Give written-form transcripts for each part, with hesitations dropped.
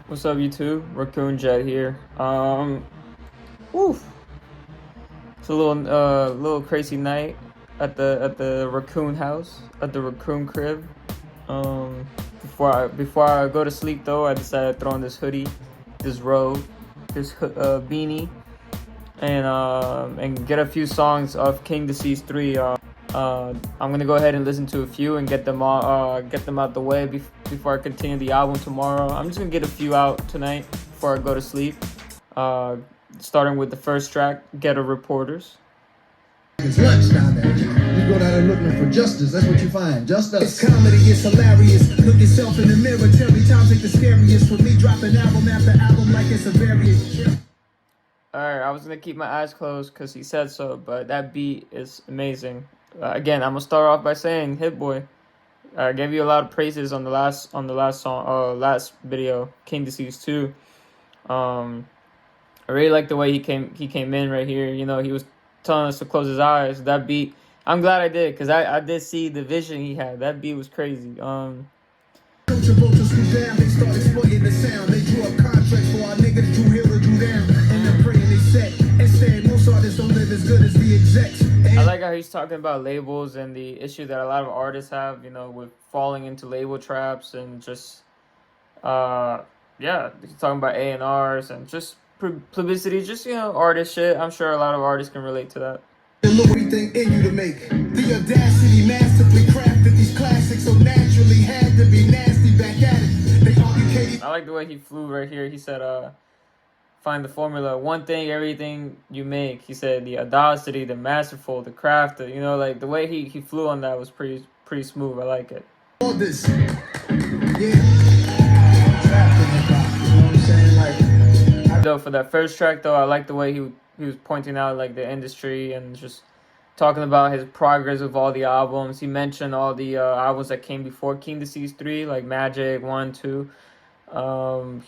What's up, YouTube? Raccoon Jet here. Woof. It's a little crazy night at the raccoon house, at the raccoon crib. Um, before I go to sleep though, I decided to throw on this hoodie, this robe, this beanie, and get a few songs of King Deceased 3. I'm gonna go ahead and listen to a few and get them out the way before I continue the album tomorrow. I'm just gonna get a few out tonight before I go to sleep. Starting with the first track, Ghetto Reporters. It's lunchtime now. You go down there looking for justice. That's what you find. Justice. It's comedy, it's hilarious. Look yourself in the mirror. Tell me times ain't the scariest. For me, dropping album after album like it's a variant. Alright, I was gonna keep my eyes closed because he said so, but that beat is amazing. Again, I'm gonna start off by saying, Hit Boy, I gave you a lot of praises on the last song, last video, King Deceased 2. I really like the way he came in right here. You know, he was telling us to close his eyes. That beat, I'm glad I did, because I did see the vision he had. That beat was crazy. They start exploiting the sound. They drew up contracts for our nigga to do hill to do down. And they're praying they set. Instead, most artists don't live as good as the execs. I like how he's talking about labels and the issue that a lot of artists have, you know, with falling into label traps and just, yeah, he's talking about A&Rs and just publicity, just, you know, artist shit. I'm sure a lot of artists can relate to that. Look everything in you to make the audacity masterfully crafted these classics so naturally had to be nasty back at it. They educated. I like the way he flew right here. He said, find the formula. One thing, everything you make. He said the audacity, the masterful, the craft. You know, like the way he flew on that was pretty smooth. I like it. All this, yeah. Though for that first track though, I like the way he was pointing out like the industry and just talking about his progress with all the albums. He mentioned all the albums that came before King Deceased 3, like Magic 1, 2.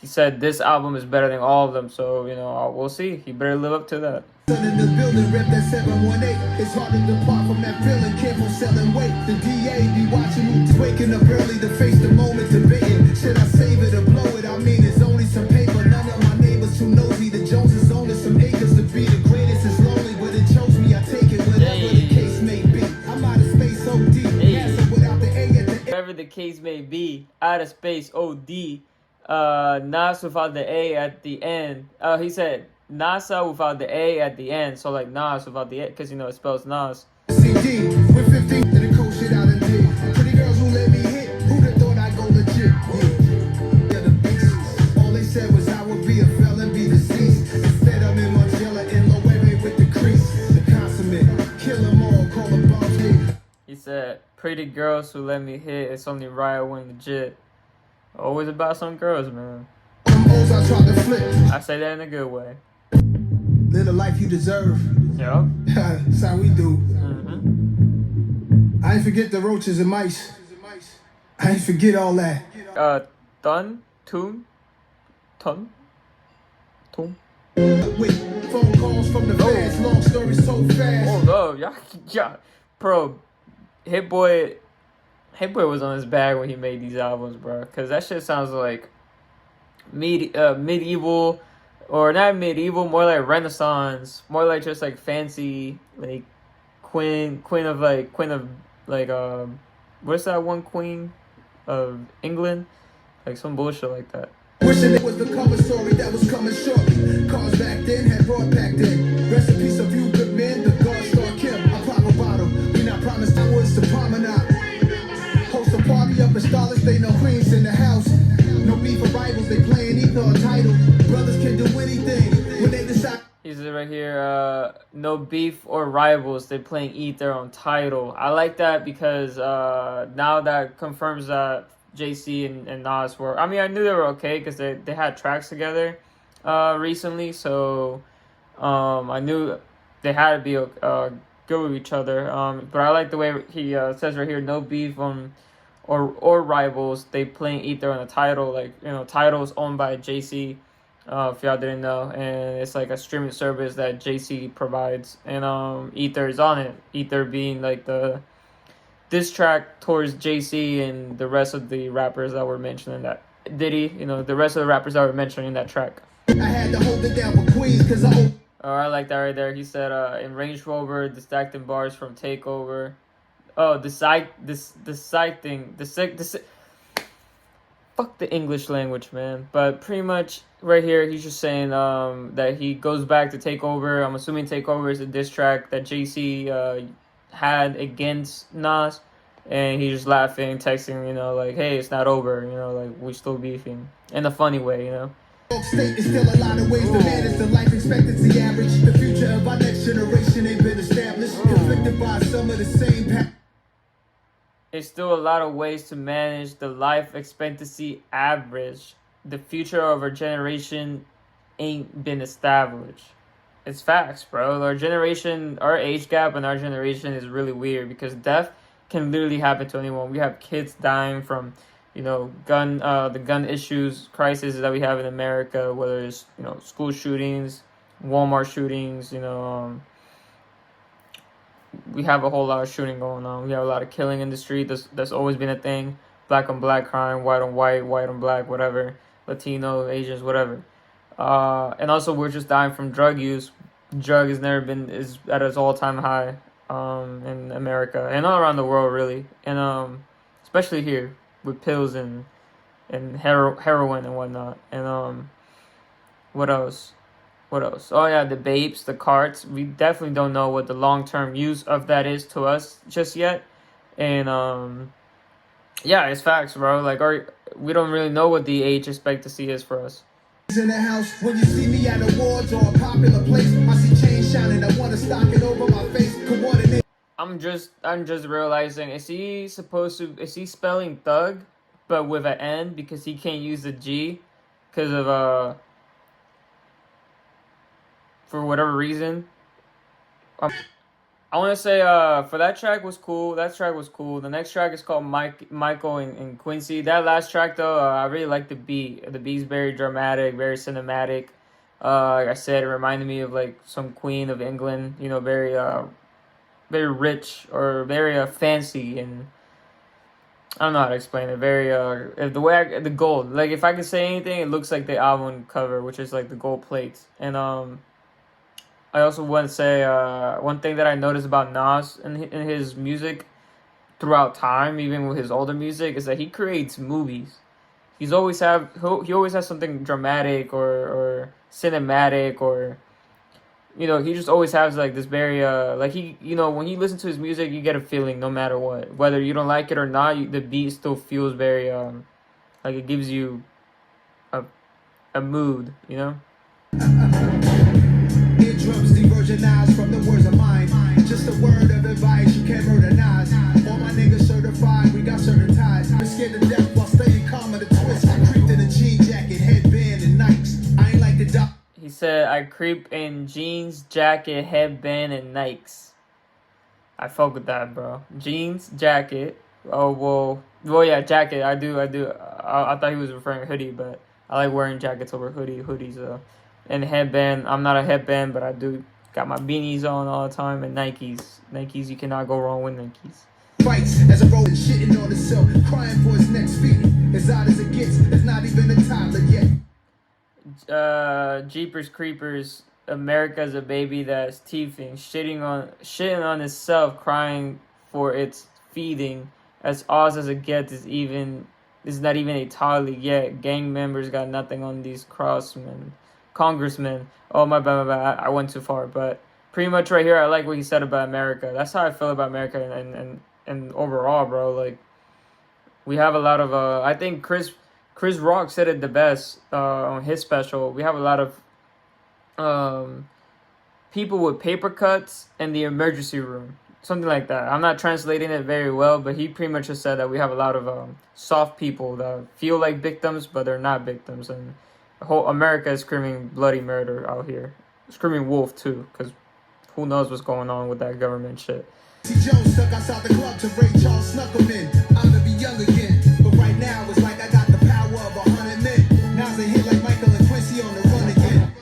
He said this album is better than all of them, so you know, we'll see. He better live up to that. In the building, rep that 718. It's hard to depart from that feeling. Careful selling weight. The DA be watching who's waking up early to face the moment, debating. Should I save it or blow it? I mean, it's only some paper. None of my neighbors too nosy. The Joneses only some acres to be the greatest. Is lonely, but it chose me. I take it, whatever the case may be. I'm out of space, OD. NASA without the A at the end. Whatever the case may be, out of space, OD. Nas without the A at the end. He said NASA without the A at the end. So like Nas without the A, because you know it spells Nas. CD with 15 to the cool shit out and dig. Pretty girls who let me hit. Who'd have thought I'd go legit? Yeah, the beast. All they said was I would be a felon, be deceased. Instead I'm in Margiela in Loewe with the crease. The consummate. Kill them all, call them bombs. He said, pretty girls who let me hit. It's only right when legit. Always about some girls, man. I tried to flip. I say that in a good way. Live the life you deserve. Yup. That's how we do. I ain't forget the roaches and mice. I ain't forget all that. Tun. Wait, phone calls from the fans. Long story so fast. Hold up, y'all, bro. Hit Boy was on his bag when he made these albums, bro. Cause that shit sounds like medieval, or not medieval, more like Renaissance, more like just like fancy, like queen of what's that one queen of England, like some bullshit like that. Wishing it was the cover story that was coming short. Cars back then had broad packed in. Recipes of you good men, the God star Kim. I pop a bottle. We not promised I was to promenade. Host a party up in Starlets, they know Queens in the house. No beef or rivals, they playing either a title. Brothers can do anything when they decide. He said right here, no beef or rivals, they playing eat their own title. I like that because now that confirms that JC and Nas were, I mean, I knew they were okay because they had tracks together recently, so I knew they had to be good with each other. But I like the way he says right here, no beef or rivals, they playing Ether on the title. Like, you know, title's owned by JC, if y'all didn't know, and it's like a streaming service that JC provides, and Ether is on it. Ether being like this track towards JC and the rest of the rappers that were mentioned in that Diddy, you know, the rest of the rappers that were mentioned in that track. I had to hold it down for Queens because I Oh, I like that right there. He said, in Range Rover, the stacked in bars from Takeover. Oh, the side thing, fuck the English language, man. But pretty much right here, he's just saying that he goes back to Takeover. I'm assuming Takeover is a diss track that JC had against Nas, and he's just laughing, texting, you know, like, hey, it's not over, you know, like, we still beefing in a funny way, you know. State is still a lot of ways to manage the life expectancy average. The future of our next generation ain't been established. Conflicted by some of the same It's still a lot of ways to manage the life expectancy average. The future of our generation ain't been established. It's facts, bro. Our generation, our age gap and our generation is really weird because death can literally happen to anyone. We have kids dying from, you know, the gun issues, crisis that we have in America, whether it's, you know, school shootings, Walmart shootings, you know, we have a whole lot of shooting going on. We have a lot of killing in the street. That's always been a thing. Black on black crime, white on white, white on black, whatever. Latino, Asians, whatever. And also we're just dying from drug use. Drug has never been is at its all-time high in America and all around the world really. And especially here with pills and heroin and whatnot. And what else? What else? Oh yeah, the vapes, the carts. We definitely don't know what the long-term use of that is to us just yet. And yeah, it's facts, bro. Like, we don't really know what the age expectancy is for us. in the house. When you see me at awards or a popular place, I see chains shining. I wanna stock it over my face. Coordinate. I'm just realizing, is he spelling thug but with an N because he can't use the G because of for whatever reason. I want to say for that track was cool. That track was cool. The next track is called Michael and Quincy. That last track though, I really like the beat. The beat's very dramatic, very cinematic. Like I said, it reminded me of like some Queen of England. You know, very rich or very fancy, and I don't know how to explain it. Very the gold. Like if I could say anything, it looks like the album cover, which is like the gold plates. And I also want to say one thing that I noticed about Nas in his music throughout time, even with his older music, is that he creates movies. He always has something dramatic or cinematic, or you know, he just always has like this very like he, you know, when you listen to his music, you get a feeling no matter what, whether you don't like it or not. The beat still feels very like it gives you a mood, you know. Eardrums de-virginized from the words of mine. Just a word of advice, you can't murder Nas. All my niggas certified, we got certain ties. I'm scared to death while staying calm in the twist. I creeped in a jean jacket, headband, and Nikes. I ain't like the doc. He said, I creep in jeans, jacket, headband, and Nikes. I fuck with that, bro. Jeans, jacket. Oh, well, yeah, jacket. I do. I thought he was referring to hoodie, but I like wearing jackets over hoodies. And headband. I'm not a headband, but I do got my beanies on all the time. And Nikes, you cannot go wrong with Nikes. Fights as a rolling shitting on himself, crying for his next feet. As odd as it gets, it's not even a toddler yet. Jeepers Creepers, America's a baby that's teething, shitting on itself, crying for its feeding. As odd as it gets is not even a toddler yet. Gang members got nothing on these congressmen. Oh my bad, I went too far, but pretty much right here, I like what he said about America. That's how I feel about America and overall, bro. Like we have a lot of I think Chris Rock said it the best on his special. We have a lot of people with paper cuts in the emergency room, something like that. I'm not translating it very well, but he pretty much just said that we have a lot of soft people that feel like victims, but they're not victims, and the whole America is screaming bloody murder out here, screaming wolf too, because who knows what's going on with that government shit. Jones stuck outside the club to Ray Charles snuck him in. I'm gonna be young again, but right now it's like I got the power of 100 men. Now's a hit like Michael and Quincy on the run again.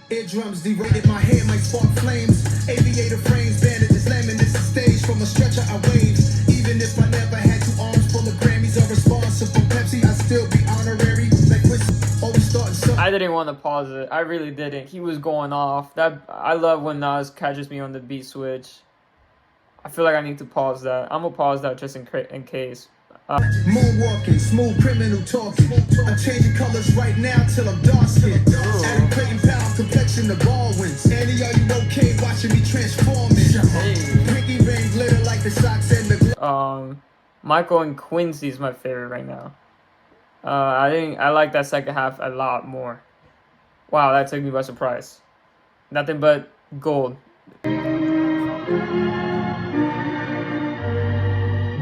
Eardrums derated, my hair might spark flames. Aviator frames, bandages, laminates the stage from a stretcher I waved. Even if I never had 2 arms full of Grammys or responsive from Pepsi, I'd still be honorary. didn't want to pause it. I really didn't. He was going off. I love when Nas catches me on the beat switch. I feel like I need to pause that. I'm gonna pause that just in case. Moonwalking, smooth criminal talking. I'm changing colors right now till I'm dark skinned. Adam Clayton Powell, complexion the Baldwins. Annie, are you okay watching me transforming? Pinky ring glitter like the socks and the Michael and Quincy is my favorite right now. I like that second half a lot more. Wow, that took me by surprise. Nothing but gold.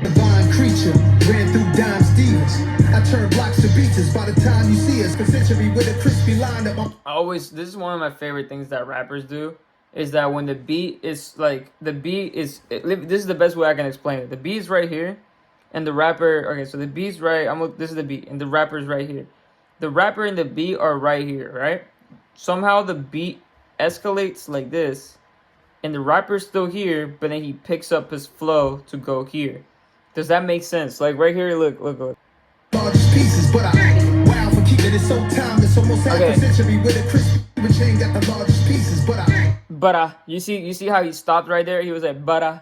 divine creature ran through dime Stevens. I turned blocks to beaches by the time you see us. Concentrate with a crispy line up. This is one of my favorite things that rappers do, is that when the beat is like, this is the best way I can explain it. The beat's right here, and the rapper, okay, so the beat's right, this is the beat, and the rapper's right here. The rapper and the beat are right here, right? Somehow the beat escalates like this, and the rapper's still here, but then he picks up his flow to go here. Does that make sense? Like right here, look. Largest pieces, but wow for keeping it so timeless. Almost half a century with a crispy chain got the largest pieces, but you see how he stopped right there? He was like, wow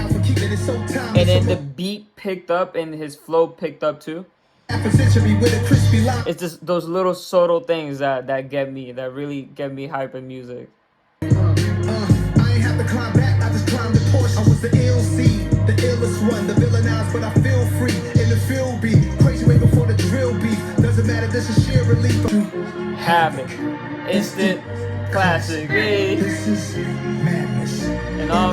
for keeping it so timeless. And then the beat picked up and his flow picked up too. Half a century with a crispy line. It's just those little subtle things that really get me hype in music. I ain't have to climb back, I just climbed the Porsche. I was the LC, the illest one, the villainized, but I feel free in the field beat. Crazy way before the drill beat. Doesn't matter, this is sheer relief. Havoc, instant classic, This is madness. And all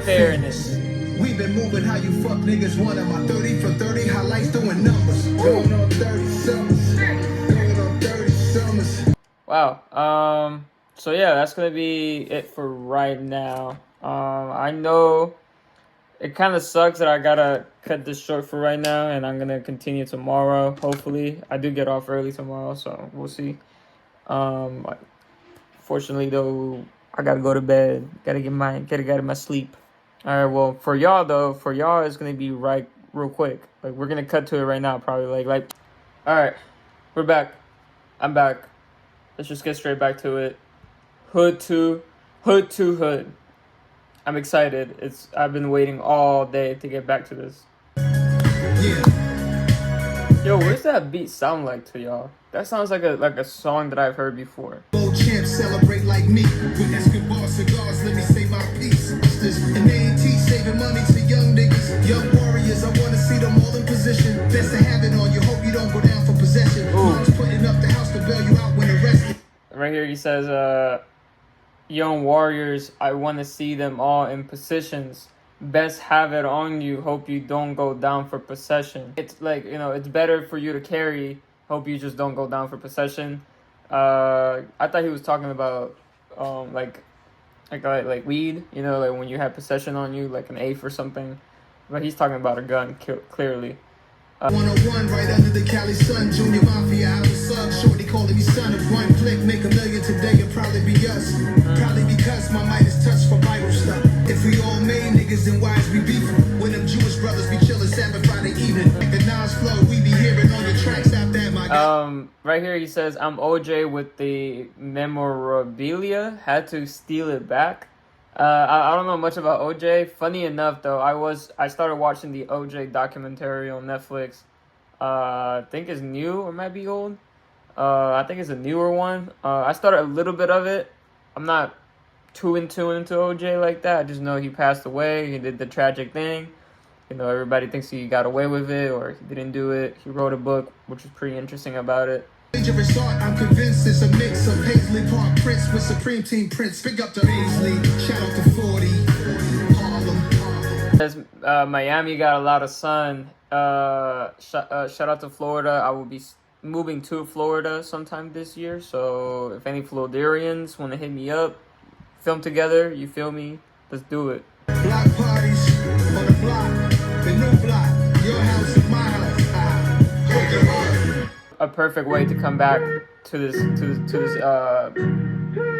fairness. We've been moving how you fuck niggas want. I'm 30 for 30 highlights doing numbers. Going on 30 summers. Going on 30 summers. Wow. So yeah, that's gonna be it for right now. I know it kind of sucks that I gotta cut this short for right now, and I'm gonna continue tomorrow. Hopefully, I do get off early tomorrow, so we'll see. Fortunately though, I gotta go to bed. Gotta get out of my sleep. All right. Well, for y'all it's gonna be right real quick. Like we're gonna cut to it right now, probably. Like. All right, we're back. I'm back. Let's just get straight back to it. Hood to hood. I'm excited. I've been waiting all day to get back to this. Yeah. Yo, what does that beat sound like to y'all? That sounds like a song that I've heard before. Old champs celebrate like me. With Escobar cigars, let me say my piece. And J.E.T saving money to young niggas, young warriors. I wanna see them all in position. Best to have it on you. Hope you don't go down for possession. Mom's putting up the house to bail you out when arrested. Right here he says, young warriors, I want to see them all in positions. Best have it on you. Hope you don't go down for possession. It's like, it's better for you to carry. Hope you just don't go down for possession. I thought he was talking about like weed, like when you have possession on you, like an eighth or something. But he's talking about a gun, clearly. 101 right under the Cali sun. Junior Mafia, I was sub. Shorty calling me son. If one click make $1 million today, it'll probably be us. Probably because my might is touched for Bible stuff. If we all made niggas, then why is we beefing? When them Jewish brothers be chilling Sabbath Friday evening. Like the Nas flow, we be hearing on your tracks out there, my God. Right here he says, I'm OJ with the memorabilia. Had to steal it back. I don't know much about OJ. Funny enough, though, I started watching the OJ documentary on Netflix. I think it's new or might be old. I think it's a newer one. I started a little bit of it. I'm not too into OJ like that. I just know he passed away. He did the tragic thing. Everybody thinks he got away with it or he didn't do it. He wrote a book, which is pretty interesting about it. Dangerous art, I'm convinced it's a mix of Paisley Park Prince with Supreme Team Prince. Pick up to Paisley, shout out to 40, Harlem. Says Miami got a lot of sun. Shout out to Florida. I will be moving to Florida sometime this year. So if any Floridarians want to hit me up, film together, you feel me? Let's do it. Block parties on the block, the new block, your house and my house. A perfect way to come back to this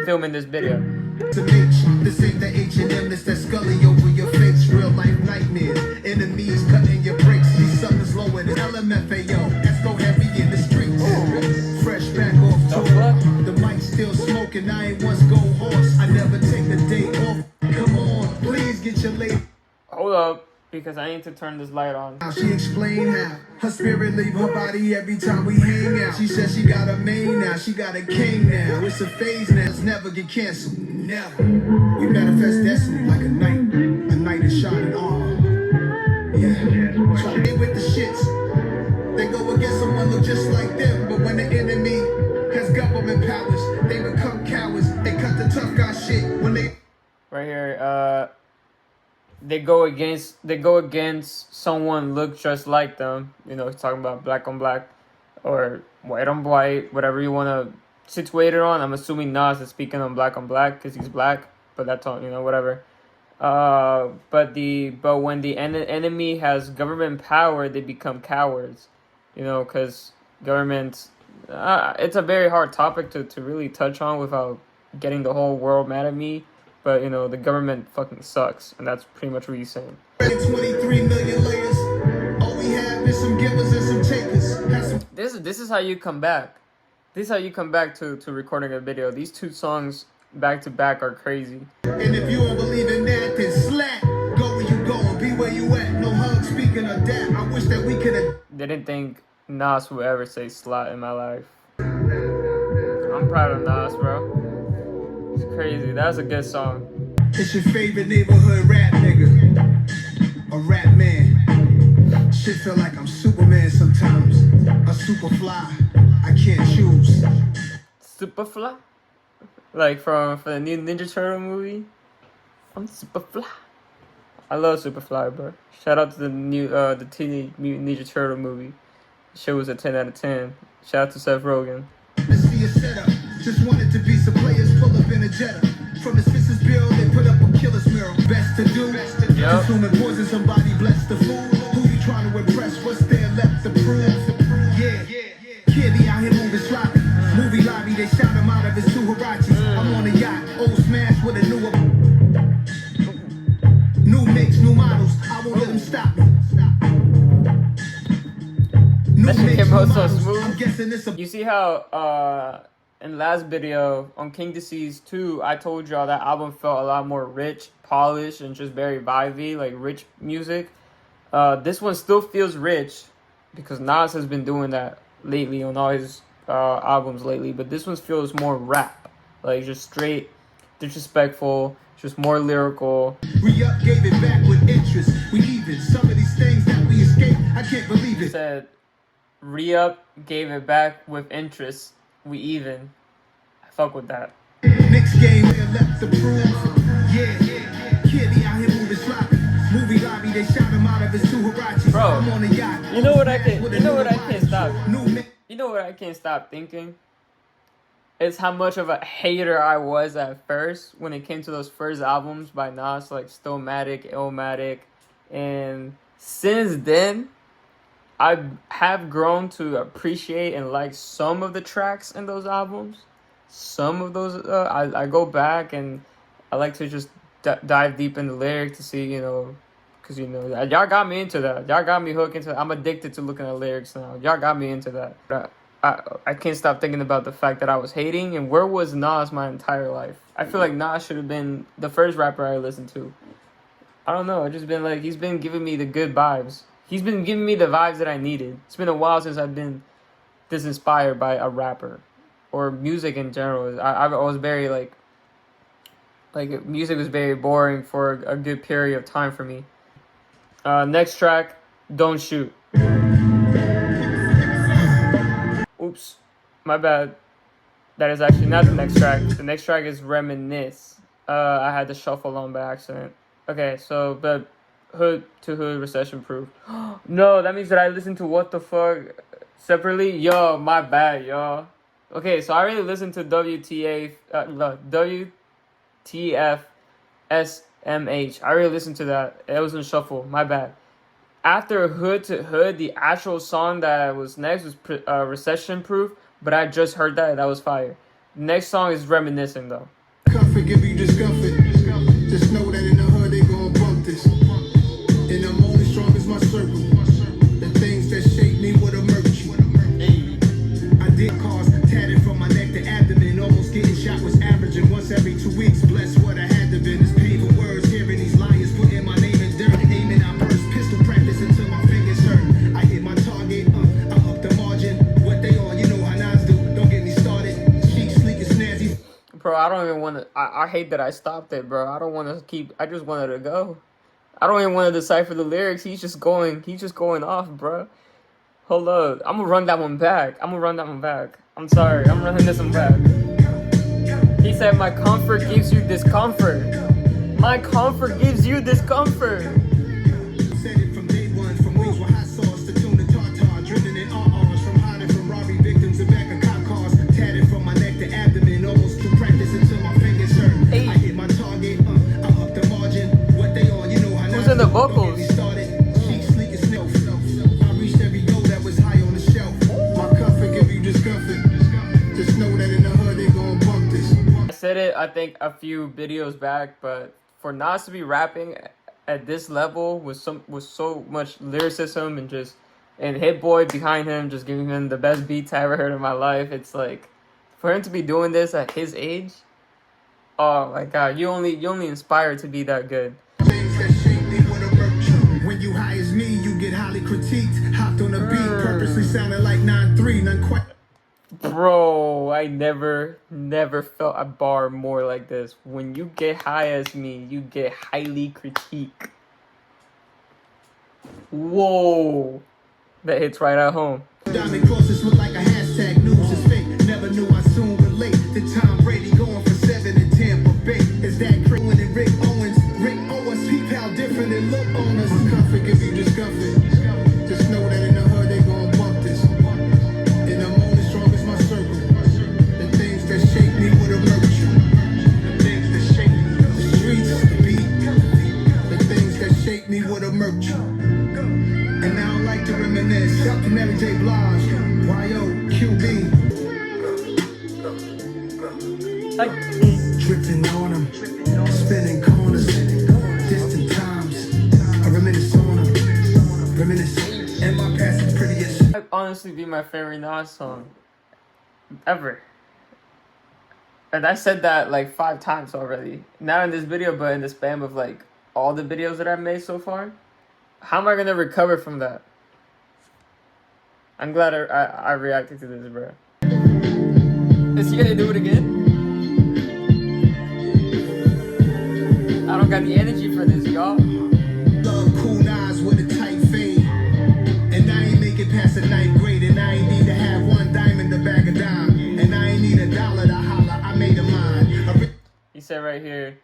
filming this video. This ain't the H&M, this that Scully over your face. Real life nightmares, enemies cutting your brakes. These suckers low in the LMFAO. Let's go heavy in the streets. Fresh back off tour. because I need to turn this light on. She explained how her spirit leave her body every time we hang out. She said she got a main now, she got a king now. It's a phase now, it's never get canceled. Never. We manifest destiny like a night is shining on. Yeah. Try to get with the shits. They go against someone look just like them, but when the enemy has government powers, they become cowards. They cut the tough guy shit when they. Right here, they go against someone look just like them. You know, talking about black on black or white on white, whatever you want to situate it on. I'm assuming Nas is speaking on black because he's black, but that's all, you know, whatever. But when the enemy has government power, they become cowards. You know, because governments, it's a very hard topic to really touch on without getting the whole world mad at me. But, you know, the government fucking sucks. And that's pretty much what he's saying. 23 million layers. All we have is some givers and some takers. This is how you come back. This is how you come back to recording a video. These two songs back to back are crazy. And if you don't believe in that, then slap. Go where you going, be where you at. No hug, speaking of that. I wish that we could have. Didn't think Nas would ever say slut in my life. I'm proud of Nas, bro. It's crazy. That's a good song. It's your favorite neighborhood rap nigga. A rap man. Shit feel like I'm Superman sometimes. A super fly. I can't choose. Superfly? Like from the new Ninja Turtle movie? I'm Superfly. I love Superfly, bro. Shout out to the new the Teenage Mutant Ninja Turtle movie. The shit was a 10 out of 10. Shout out to Seth Rogen. To see a setup. Just wanted to be some players pull up in a Jetta. From his fist's bill, they put up a killer's mural. Best to do. Yep. Consuming poison, somebody bless the fool. Who you trying to impress? What's there left to prove? Yeah. Kid be out here moving sloppy. Movie lobby, they shout him out of his two Hirachis. I'm on a yacht, old smash with a new mix, new models. I won't let them stop me. That shit came out so smooth. I'm guessing it's a. You see how in last video on King Disease 2, I told y'all that album felt a lot more rich, polished, and just very vibey, like rich music. This one still feels rich because Nas has been doing that lately on all his albums lately, but this one feels more rap, like just straight disrespectful, just more lyrical. Re-up gave it back with interest. We even some of these things that we escaped. I can't believe it. Said re-up gave it back with interest. We even. I fuck with that. Next game they left the proof. Yeah. Kid be out here moving sloppy. Movie lobby, they shout him out of his two Hirachis. Bro, I'm on a yacht. You know what I can't stop. New You know what I can't stop thinking? It's how much of a hater I was at first when it came to those first albums by Nas, like Stillmatic, Illmatic, and since then, I have grown to appreciate and like some of the tracks in those albums. Some of those, I go back and I like to just dive deep in the lyric to see, you know, because, you know, y'all got me into that. Y'all got me hooked into that. I'm addicted to looking at lyrics now. Y'all got me into that. But I can't stop thinking about the fact that I was hating and where was Nas my entire life. I feel like Nas should have been the first rapper I listened to. I don't know. It's just been like, he's been giving me the good vibes. He's been giving me the vibes that I needed. It's been a while since I've been this inspired by a rapper or music in general. I was very like music was very boring for a good period of time for me. Next track, Don't Shoot. Oops, my bad. That is actually not the next track. The next track is Reminisce. I had to shuffle on by accident. Okay, so but Hood to Hood Recession Proof. No, that means that I listened to What the Fuck separately. Yo, my bad, y'all. Okay, so I really listened to WTF SMH. I really listened to that. It was in shuffle. My bad. After Hood to Hood, the actual song that was next was Recession Proof, but I just heard that. That was fire. Next song is Reminiscing, though. Comfort, give you discomfort. Just know that in the hood they gon' bump this. And I'm only strong as my circle. The things that shape me with a merch. I did cause tatted from my neck to abdomen. Almost getting shot was averaging once every 2 weeks. Bless what I had to been. It's painful words hearing these liars putting my name in dirt. Aiming our first pistol. I don't even want to. I hate that I stopped it, bro. I don't want to keep. I just wanted to go. I don't even want to decipher the lyrics. He's just going off, bro. Hold up. I'm gonna run that one back. I'm sorry. I'm running this one back. He said, "My comfort gives you discomfort. My comfort gives you discomfort." Said it from day one, from wings with hot sauce to tuna tartar, driven in RRs, from hiding from robbery victims and back of cop cars, tatted from my neck to abdomen, almost to practice until my fingers hurt. Hey. I hit my target, I up the margin. What they on, you know how Who's in the vocals? started. She sleek as snow. I reached every goal that was high on the shelf. My comfort give you discomfort. Just know that in the hood they gon' bump this. I said it, I think, a few videos back, but for Nas to be rapping at this level with so much lyricism and Hit Boy behind him, just giving him the best beats I ever heard in my life, it's like, for him to be doing this at his age, oh my god, you only inspire to be that good. Things that shape me with a virtue. When you high as me, you get highly critiqued. Hopped on a beat, purposely sounding like 9-3, none quite. Bro, I never felt a bar more like this. When you get high as me, you get highly critiqued. Whoa. That hits right at home. Diamond crosses look like a hashtag. News is fake. Never knew I soon relate to Tom Brady going for 7 in Tampa Bay. Is that Craig and Rick Owens? Rick Owens, peep how different it look on us. Comfort give you discomfort. Just know that in the hood they gon' bump this. And I'm only strong as my circle. The things that shake me with a virtue. The things that shake me. The streets, the beat. The things that shake me with a virtue. And now I like to reminisce. Shout to Mary J. Blige, Y.O. QB. Dripping on them, spinning corners, distant times. I reminisce on them, reminisce. And my past is prettiest. That'd honestly be my favorite Nas song ever. And I said that like 5 times already. Not in this video, but in the span of like all the videos that I've made so far. How am I gonna recover from that? I'm glad I reacted to this, bro. Is he gonna do it again? I don't got the energy for this, y'all. Love cool eyes with a tight fade. And I ain't make it past the 9th grade. And I ain't need to have one dime in the bag of dime. And I ain't need $1 to holler. I made a mine. He said right here,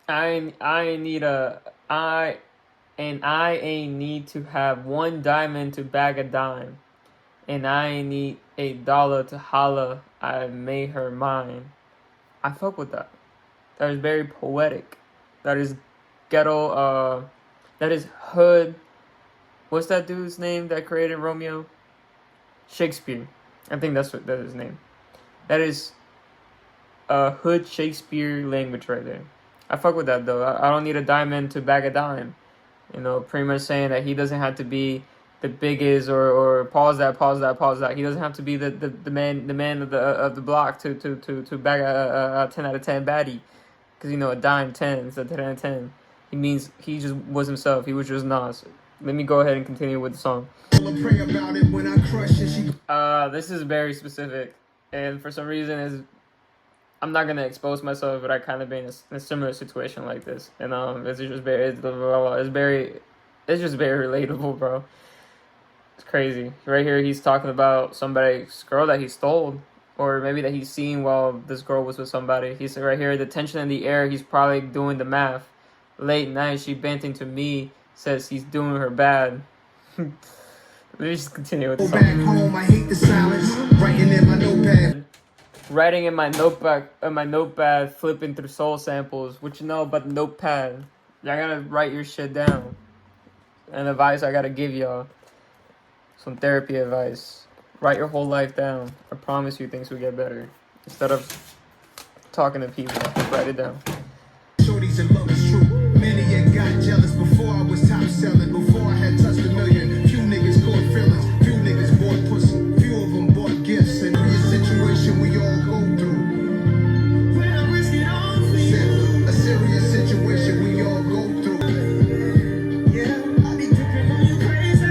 I ain't need to have one diamond to bag a dime. And I ain't need $1 to holla, I made her mine. I fuck with that. That is very poetic. That is ghetto, that is hood. What's that dude's name that created Romeo? Shakespeare. I think that is his name. That is hood Shakespeare language right there. I fuck with that though. I don't need a diamond to bag a dime. You know, pretty much saying that he doesn't have to be the biggest or pause that. He doesn't have to be the man of the block to bag a 10 out of 10 baddie. Because you know a dime 10 is a 10 out of 10. He means he just was himself. He was just Nas. Let me go ahead and continue with the song. Pray about it when I crush it. This is very specific, and for some reason I'm not gonna expose myself, but I kind of been in a similar situation like this, and it's just very relatable, bro. It's crazy. Right here, he's talking about somebody's girl that he stole, or maybe that he's seen while this girl was with somebody. He said right here, the tension in the air. He's probably doing the math. Late night, she bent into me, says he's doing her bad. Let me just continue with the song. Back home, I hate the silence. Writing in my notepad. Writing in my notepad, flipping through soul samples. What you know about the notepad? Y'all gotta write your shit down. And advice I gotta give y'all. Some therapy advice. Write your whole life down. I promise you things will get better. Instead of talking to people, write it down. Shorties and love is true. Many had got jealous before I was top selling. Before I had touched $1 million. Few niggas caught feelings. Few niggas bought pussy. Few of them bought gifts. And in a situation we all go through. A serious situation we all go through. Yeah, I be tripping on you crazy.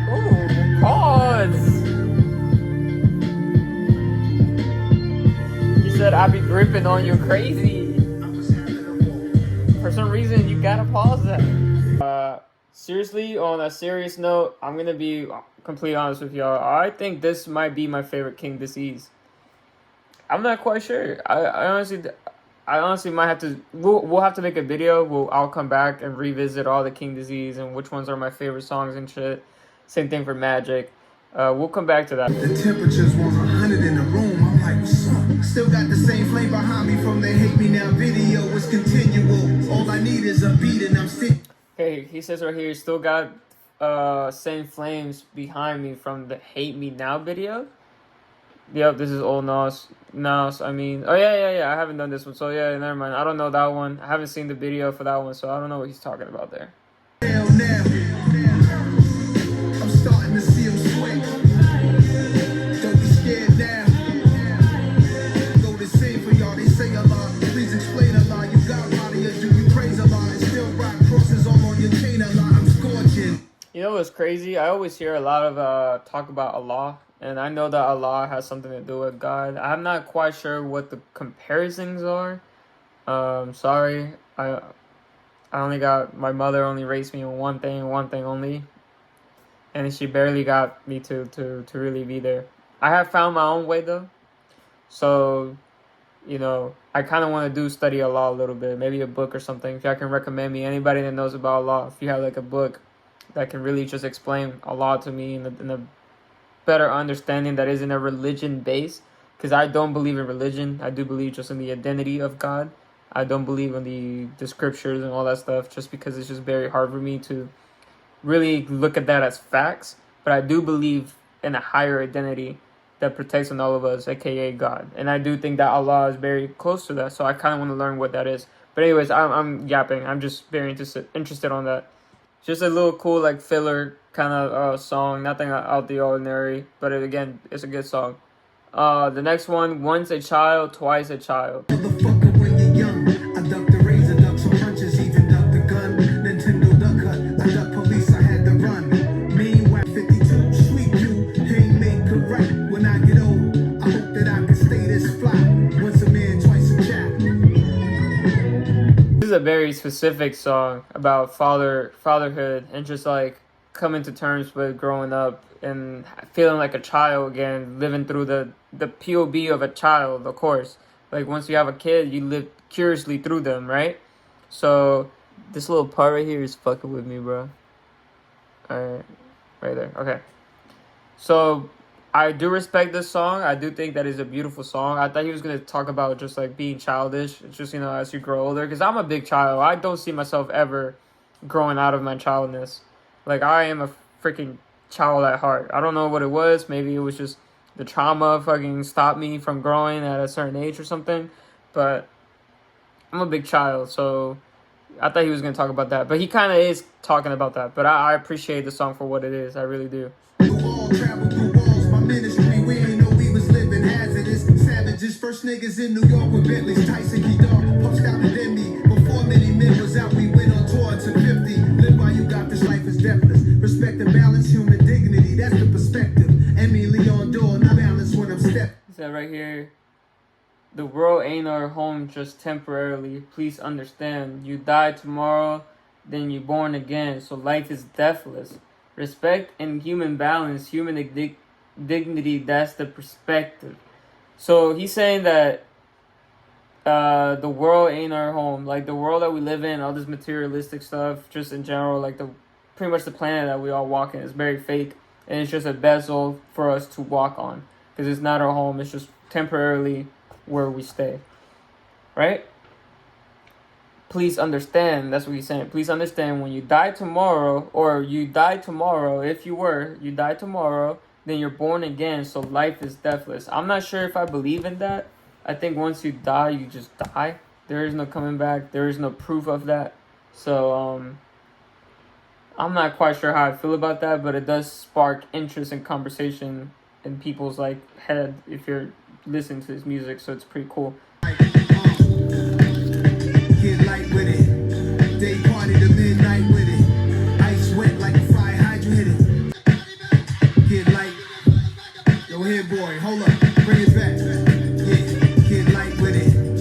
Ooh, pause. tripping on you crazy. For some reason, you gotta pause that. Seriously, on a serious note, I'm gonna be completely honest with y'all. I think this might be my favorite King Disease. I'm not quite sure. I honestly might have to. We'll have to make a video. I'll come back and revisit all the King Disease and which ones are my favorite songs and shit. Same thing for Magic. We'll come back to that. The temperature's 100 in the room. I'm like, what's up? Still got the same flame behind me from the Hate Me Now video. It's continual. All I need is a beat and I'm sick. Okay, he says right here, still got same flames behind me from the Hate Me Now video. Yep, this is old Nas. I mean, oh yeah. I haven't done this one, so yeah, never mind. I don't know that one. I haven't seen the video for that one, so I don't know what he's talking about there. Hell now. I'm starting to see him sweat. Don't be scared now. Go the same for y'all. They say a lot. Please explain a lot. You got body, do you praise a lot? And still rock crosses all on your chain a lot. I'm scorching. You know what's crazy? I always hear a lot of talk about Allah. And I know that Allah has something to do with God. I'm not quite sure what the comparisons are. Sorry. I only got, my mother only raised me on one thing only. And she barely got me to really be there. I have found my own way though. So, you know, I kind of want to study Allah a little bit. Maybe a book or something. If y'all can recommend me, anybody that knows about Allah, if you have like a book that can really just explain Allah to me in a better understanding that isn't a religion base, because I don't believe in religion. I do believe just in the identity of God. I don't believe in the scriptures and all that stuff, just because it's just very hard for me to really look at that as facts. But I do believe in a higher identity that protects on all of us, aka God, and I do think that Allah is very close to that. So I kind of want to learn what that is. But anyways, I'm yapping. I'm just very interested on that. Just a little cool like filler kind of song, nothing out the ordinary, but again, it's a good song. The next one, once a child, twice a child. Motherfucker, when you're young, I duck the razor, duck some punches, even duck the gun. Nintendo duck cut, I duck police, I had to run. Meanwhile, 52, sweet you, ain't make correct. When I get old, I hope that I can stay this fly. Once a man, twice a child. This is a very specific song about fatherhood and just like coming to terms with growing up and feeling like a child again, living through the POV of a child, of course. Like once you have a kid, you live curiously through them, right? So this little part right here is fucking with me, bro. Alright, right there. Okay. So I do respect this song. I do think that is a beautiful song. I thought he was going to talk about just like being childish, just, you know, as you grow older. Because I'm a big child. I don't see myself ever growing out of my childness. Like, I am a freaking child at heart. I don't know what it was. Maybe it was just the trauma fucking stopped me from growing at a certain age or something. But I'm a big child, so I thought he was going to talk about that. But he kind of is talking about that. But I appreciate the song for what it is. I really do. Ministry, we ain't know we was living hazardous savages. First niggas in New York with Bentleys, Tyson, he dog, punched out the Demi. Before many men was out, we went on tour to 50. Live while you got this life is deathless. Respect and balance, human dignity, that's the perspective. Emmy Leon Dore, no balance when I'm stepping. Is that right here? The world ain't our home just temporarily. Please understand. You die tomorrow, then you're born again. So life is deathless. Respect and human balance, human dignity, that's the perspective. So he's saying that the world ain't our home. Like the world that we live in, all this materialistic stuff, just in general, like pretty much the planet that we all walk in is very fake. And it's just a vessel for us to walk on. Because it's not our home. It's just temporarily where we stay. Right? Please understand. That's what he's saying. Please understand, when you die tomorrow, or you die tomorrow, if you die tomorrow, then you're born again. So life is deathless. I'm not sure if I believe in that. I think once you die, you just die. There is no coming back. There is no proof of that. So, I'm not quite sure how I feel about that, but it does spark interest and conversation in people's like head if you're listening to his music. So it's pretty cool. Get light with it. Day party to midnight with it. Ice wet like a fire hydrant hit it. Get light. Yo, here boy, hold up. Bring it back. Yeah, get light with it.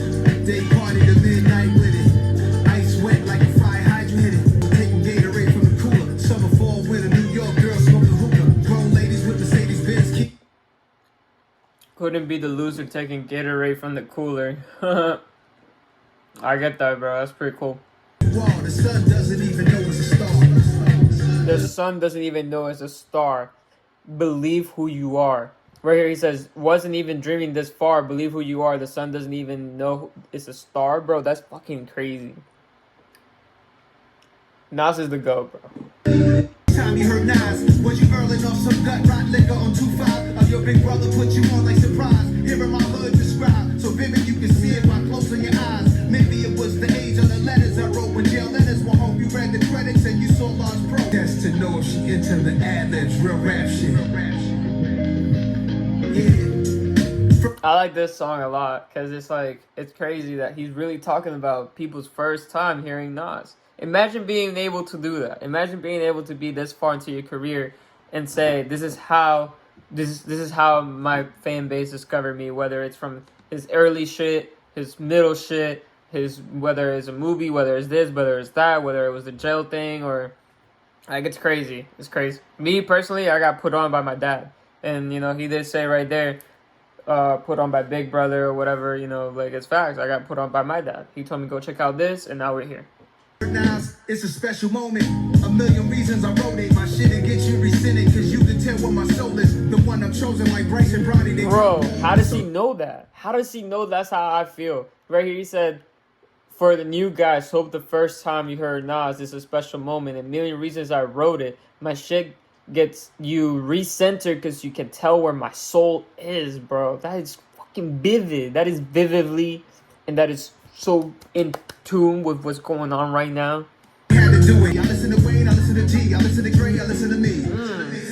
couldn't be the loser taking Gatorade from the cooler. I get that, bro. That's pretty cool. The sun doesn't even know it's a star. The sun doesn't even know it's a star. Believe who you are. Right here he says, wasn't even dreaming this far. Believe who you are. The sun doesn't even know it's a star. Bro, that's fucking crazy. Nas is the GOAT, bro. Time you heard Nas, was you earling off some gut rot liquor on 2-5? Or your big brother put you on like surprise? Hearing my hood described, so vivid you can see it by closing your eyes. Maybe it was the age of the letters I wrote when jail letters were home. You read the credits and you saw Lars Pro. That's to know if she into the ad-libs, real rap shit. Yeah. I like this song a lot because it's like, it's crazy that he's really talking about people's first time hearing Nas. Imagine being able to do that. Imagine being able to be this far into your career and say, this is how my fan base discovered me, whether it's from his early shit, his middle shit, whether it's a movie, whether it's this, whether it's that, whether it was the jail thing, or like, it's crazy. It's crazy. Me personally, I got put on by my dad. And you know, he did say right there, put on by Big Brother or whatever, you know, like, it's facts. I got put on by my dad. He told me go check out this, and now we're here. It's a special moment. A million reasons I wrote it. My shit and get you rescinded, cause you can tell what my soul is. The one I'm chosen like Bryce and Bronny. Bro, how does he know that? How does he know that's how I feel? Right here he said, for the new guys, hope the first time you heard Nas is a special moment. A million reasons I wrote it. My shit gets you recentered because you can tell where my soul is, bro. That is fucking vivid. That is vividly, and that is so in tune with what's going on right now. Had to do it. I listen to Wayne, I listen to G, I listen to Gray, I listen to me.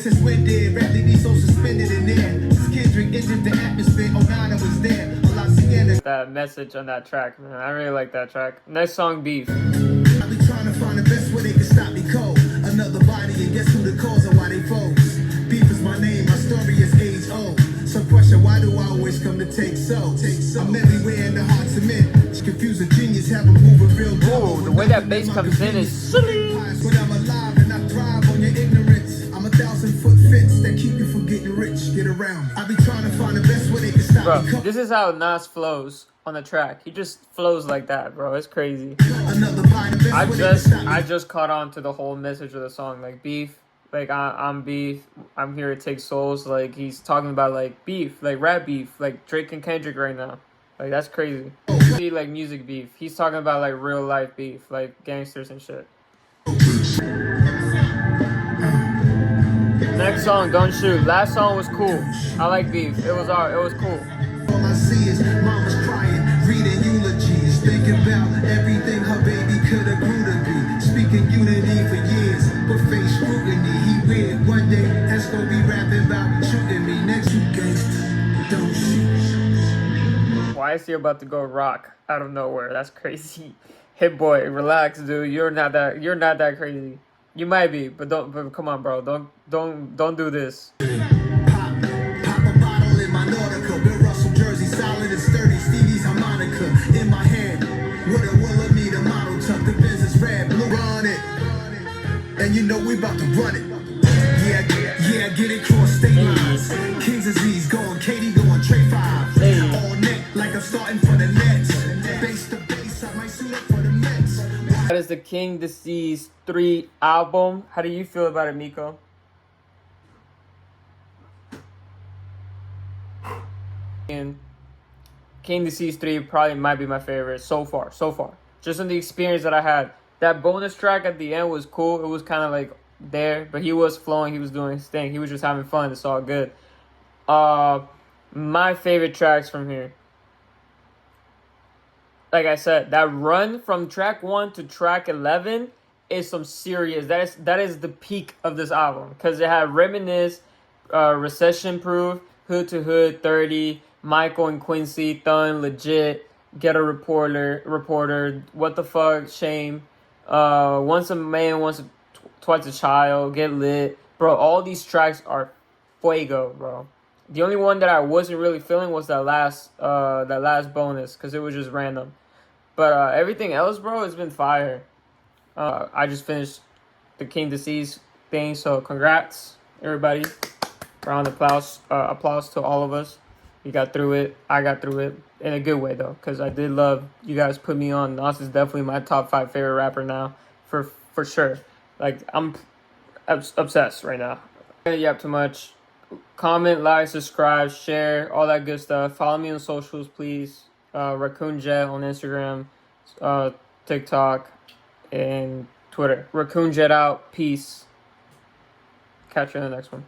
Since when did rap be so suspended in there? Since Kendrick entered the atmosphere, 09 I was there. A lot of that message on that track, man. I really like that track. Next song, Beef. I be trying to find the best way they can stop me cold. Another body, and guess who the cause of why they foes? Beef is my name, my story is age old. Some question, why do I always come to take so? I'm everywhere in the hearts of men. Confuse a genius, have a move a real Whoa, the way that bass comes in is silly. When I'm alive and I thrive on your ignorance, I'm a 1,000-foot fence that keep you from getting rich. Get around me. I be trying to find the best way they can stop me. Bro, this is how Nas flows on the track. He just flows like that, bro. It's crazy. I just caught on to the whole message of the song, like beef. Like I'm beef. I'm here to take souls. Like he's talking about like beef, like rap beef, like Drake and Kendrick right now. Like that's crazy. See, like music beef. He's talking about like real life beef, like gangsters and shit. Next song, Don't Shoot. Last song was cool. I like beef. It was cool. All I see is mama's crying, reading eulogies, thinking about everything her baby could have grew to be. Speaking unity for years, but face scrutiny. He weird. One day, that's gonna be rapping about shooting me. Next you gangsta, don't shoot. Why is he about to go rock out of nowhere? That's crazy. Hit boy, relax, dude. You're not that crazy. You might be, but come on, bro. Don't do this. Pop a bottle in my Nautica. Bill Russell jersey, solid and sturdy. Stevie's harmonica in my hand. With a Wilhelmina model tuck. The business red, blue on it. And you know we about to run it. Yeah, get it cross state lines. King's disease going, Katie going, Trey 5. All net like I'm starting for the Nets. Base to base, I might suit up for the Mets. That is the King Deceased 3 album. How do you feel about it, Miko? And King Deceased 3 probably might be my favorite so far. Just in the experience that I had. That bonus track at the end was cool. It was kind of like there, but he was flowing. He was doing his thing. He was just having fun. It's all good. My favorite tracks from here. Like I said, that run from track 1 to track 11 is some serious. That is the peak of this album because it had Reminisce, Recession Proof, Hood to Hood, 30, Michael and Quincy, Thun, Legit, Get a Reporter, What the Fuck, Shame, Once a Man, Twice a Child, Get Lit. Bro, all these tracks are fuego, bro. The only one that I wasn't really feeling was that last bonus because it was just random. But everything else, bro, it's been fire. I just finished the King Deceased thing, so congrats, everybody. Round of applause to all of us. You got through it. I got through it in a good way though, because I did love you guys put me on. Nas is definitely my top 5 favorite rapper now, for sure. Like I'm obsessed right now. I'm gonna yap too much. Comment, like, subscribe, share, all that good stuff. Follow me on socials, please. Raccoon Jet on Instagram, TikTok, and Twitter. Raccoon Jet out. Peace. Catch you in the next one.